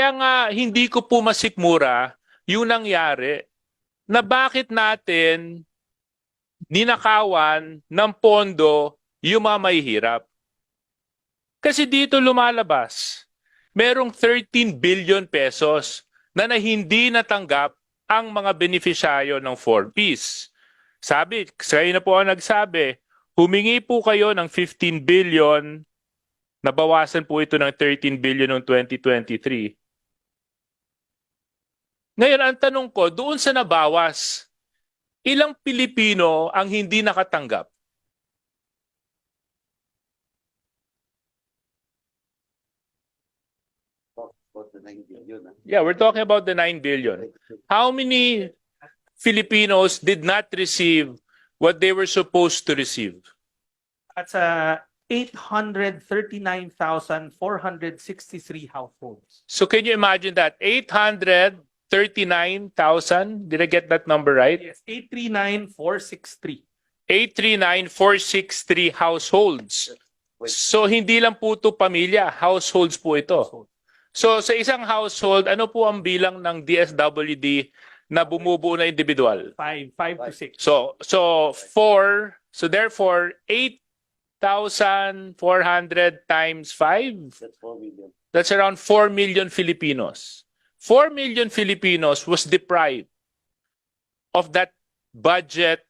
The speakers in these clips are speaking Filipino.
Kaya nga hindi ko po masikmura yung nangyari na bakit natin ninakawan ng pondo yung mga mahihirap. Kasi dito lumalabas, merong 13 billion pesos na hindi natanggap ang mga benepisyaryo ng 4Ps. Sabi, kayo na po ang nagsabi, humingi po kayo ng 15 billion, nabawasan po ito ng 13 billion noong 2023. Ngayon, ang tanong ko, doon sa nabawas, ilang Pilipino ang hindi nakatanggap? Yeah, we're talking about the 9 billion. How many Filipinos did not receive what they were supposed to receive? That's 839,463 households. So can you imagine that? 839,000, did I get that number right? Yes, 839,463. 839,463 households. So hindi lang po ito pamilya, households po ito. So sa isang household, ano po ang bilang ng DSWD na bumubuo na individual? Five to six. So four, so therefore 8,400 times 5, That's 4 million. that's around 4 million Filipinos. 4 million Filipinos was deprived of that budget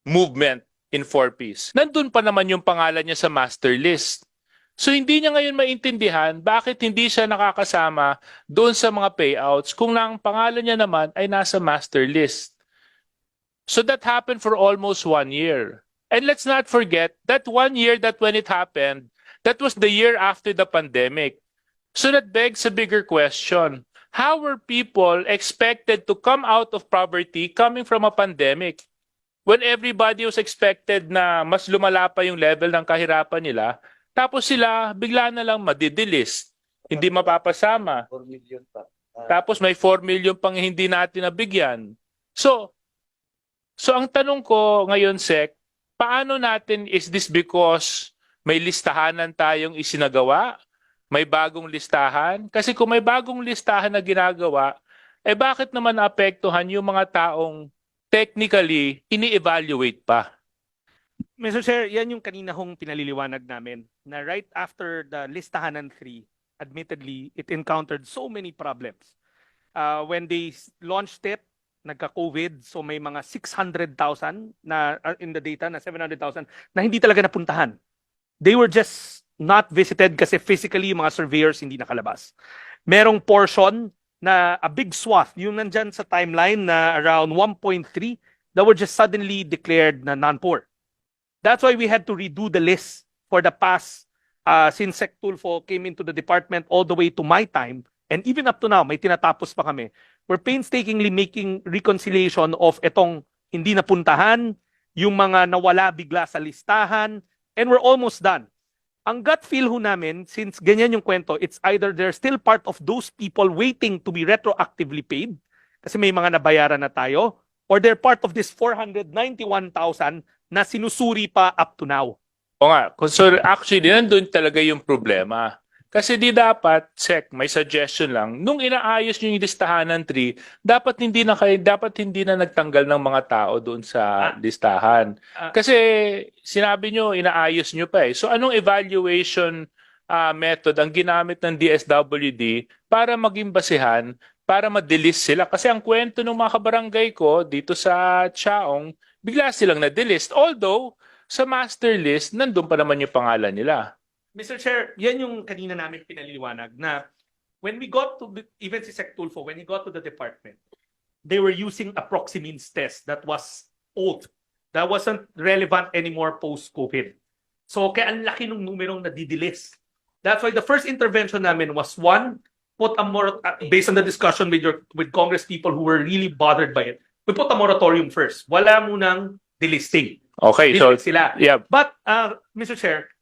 movement in 4Ps. Nandun pa naman yung pangalan niya sa master list. So hindi niya ngayon maintindihan bakit hindi siya nakakasama doon sa mga payouts kung ang pangalan niya naman ay nasa master list. So that happened for almost 1 year. And let's not forget that 1 year that when it happened, that was the year after the pandemic. So that begs a bigger question. How were people expected to come out of poverty coming from a pandemic? When everybody was expected na mas lumala pa yung level ng kahirapan nila, tapos sila bigla na lang madidelist, hindi mapapasama. 4 million pa. Tapos may 4 million pang hindi natin nabigyan. So ang tanong ko ngayon, Sec, paano natin, is this because may listahanan tayong isinagawa? May bagong listahan? Kasi kung may bagong listahan na ginagawa, bakit naman naapektuhan yung mga taong technically ini-evaluate pa? Mr. Chair, yan yung kanina hong pinaliliwanag namin na right after the listahanan 3, admittedly, it encountered so many problems. When they launched it, nagka-COVID, so may mga 600,000 na in the data na 700,000 na hindi talaga napuntahan. They were just not visited kasi physically yung mga surveyors hindi nakalabas. Merong portion na a big swath, yung nandyan sa timeline na around 1.3 that were just suddenly declared na non-poor. That's why we had to redo the list for the past since Sec Tulfo came into the department all the way to my time, and even up to now, may tinatapos pa kami. We're painstakingly making reconciliation of etong hindi napuntahan, yung mga nawala bigla sa listahan, and we're almost done. Ang gut feel ho namin, since ganyan yung kwento, it's either they're still part of those people waiting to be retroactively paid, kasi may mga nabayaran na tayo, or they're part of this 491,000 na sinusuri pa up to now. O nga, so actually, nandun talaga yung problema. Kasi di dapat, Sec, may suggestion lang, nung inaayos nyo yung listahan ng 3, dapat hindi na nagtanggal ng mga tao doon sa listahan. Kasi sinabi nyo, inaayos nyo pa eh. So anong evaluation method ang ginamit ng DSWD para maging basihan, para ma-delist sila? Kasi ang kwento ng mga kabarangay ko dito sa Chaong, bigla silang na-delist. Although, sa master list, nandun pa naman yung pangalan nila. Mr. Chair, yan yung kanina namin pinaliliwanag na when we got to, even si Sec Tulfo, when he got to the department, they were using a proxy means test that was old. That wasn't relevant anymore post-COVID. So, kaya ang laki ng numerong nadidilis. That's why the first intervention namin was one, put a based on the discussion with Congress people who were really bothered by it, we put a moratorium first. Wala munang delisting. Okay, so, Sila. yeah. But, Mr. Chair,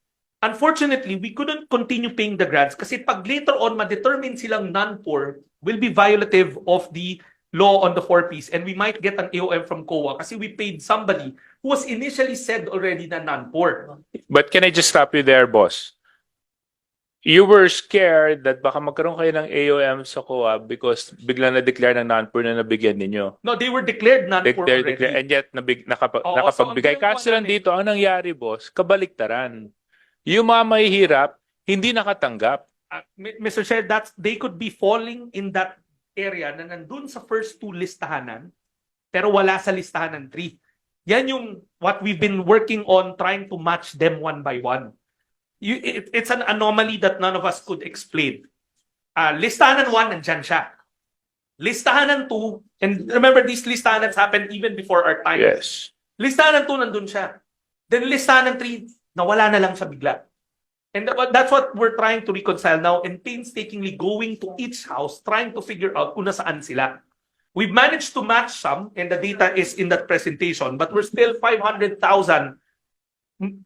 unfortunately, we couldn't continue paying the grants kasi pag later on ma-determine silang non-poor will be violative of the law on the 4Ps and we might get an AOM from COA kasi we paid somebody who was initially said already na non-poor. But can I just stop you there, boss? you were scared that baka magkaroon kayo ng AOM sa COA because bigla na-declare ng non-poor na nabigyan ninyo. No, they were declared non-poor already. And yet Oo, nakapagbigay. so ang Kaso ginagawa lang namin- dito, ang nangyari, boss, kabaliktaran. Yung mga mahihirap, hindi nakatanggap. Mr. Chair, they could be falling in that area na nandun sa first two listahanan, pero wala sa listahanan 3. Yan yung what we've been working on, trying to match them one by one. It's an anomaly that none of us could explain. Listahanan 1, nandyan siya. Listahanan 2, and remember these listahanans happened even before our time. Yes. Listahanan 2, nandun siya. Then listahanan 3, nawala na lang siya bigla. And that's what we're trying to reconcile now, and painstakingly going to each house, trying to figure out kung nasaan sila. We've managed to match some, and the data is in that presentation, but we're still 500,000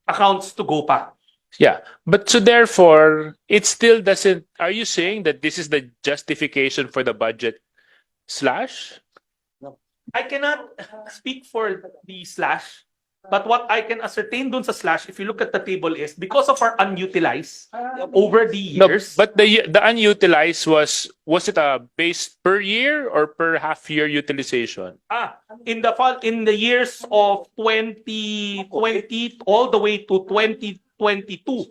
accounts to go pa. Yeah. But so therefore, it still doesn't, are you saying that this is the justification for the budget slash? I cannot speak for the slash, but what I can ascertain dun sa slash, if you look at the table, is because of our unutilized over the No, years. but the unutilized was it a base per year or per half year utilization? In the years of 2020 all the way to 2022,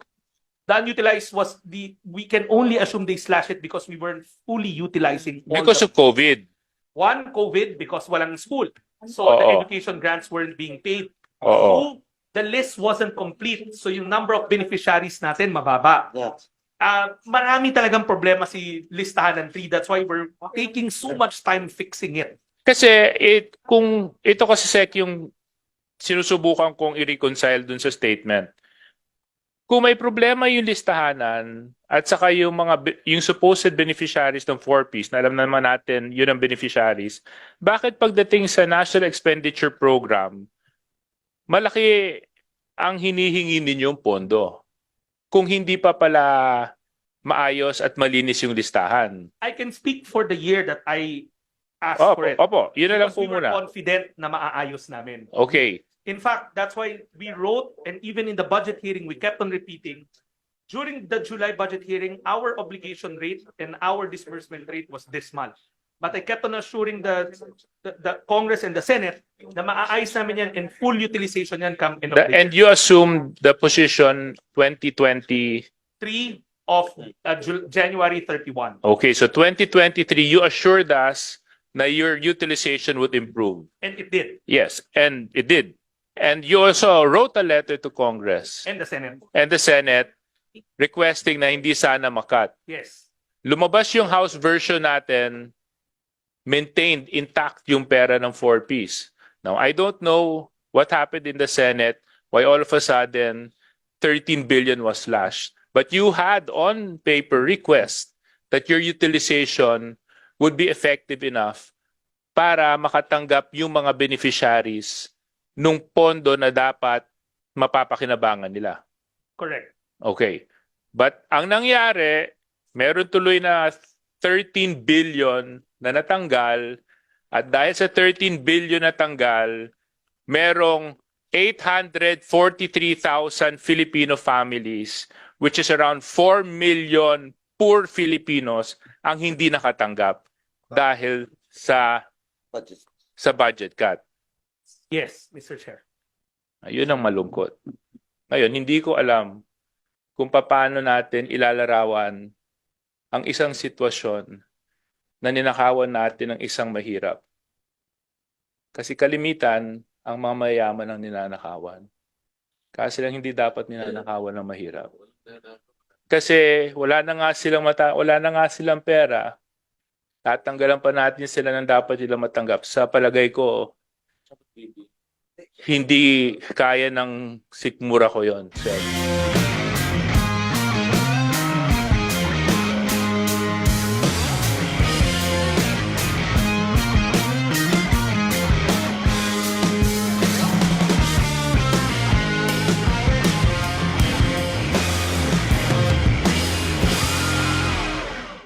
the unutilized was we can only assume they slash it because we weren't fully utilizing all Because the, of COVID. one, COVID, because walang school. So Oo. the education grants weren't being paid. Oo. Two, the list wasn't complete. So yung number of beneficiaries natin mababa. Marami talagang problema si listahan ng 3. That's why we're taking so much time fixing it. Kasi kung ito kasi Sec yung sinusubukan kong i-reconcile dun sa statement. Kung may problema yung listahanan at saka yung yung supposed beneficiaries ng 4Ps, na alam naman natin yun ang beneficiaries, bakit pagdating sa National Expenditure Program, malaki ang hinihingi ninyong pondo kung hindi pa pala maayos at malinis yung listahan? I can speak for the year that I asked for it. Opo, yun na lang Because po we were muna. confident na maaayos namin. Okay. In fact, that's why we wrote, and even in the budget hearing, we kept on repeating, during the July budget hearing, our obligation rate and our disbursement rate was this much. But I kept on assuring the Congress and the Senate na maaayos namin yan and full utilization yan come end of the year. And you assume the position 2020. 3 of January 31. Okay, so 2023, you assured us na your utilization would improve. And it did. Yes, and it did. And you also wrote a letter to Congress And the Senate. and the Senate requesting na hindi sana makat. Yes. Lumabas yung House version natin, maintained intact yung pera ng 4Ps. Now, I don't know what happened in the Senate, why all of a sudden 13 billion was slashed. But you had on paper request that your utilization would be effective enough para makatanggap yung mga beneficiaries nung pondo na dapat mapapakinabangan nila. Correct. Okay. But ang nangyari, meron tuloy na 13 billion na natanggal at dahil sa 13 billion na tanggal, merong 843,000 Filipino families, which is around 4 million poor Filipinos ang hindi nakatanggap dahil sa budget cut. Yes, Mr. Chair. Ayun ang malungkot. Ngayon, hindi ko alam kung paano natin ilalarawan ang isang sitwasyon na ninakawan natin ng isang mahirap. Kasi kalimitan, ang mga mayayaman ang ninanakawan. Kasi lang hindi dapat ninanakawan ng mahirap. Kasi wala na nga silang pera. Tatanggalan pa natin sila ng dapat nilang matanggap. Sa palagay ko, hindi kaya ng sikmura ko yon, sir.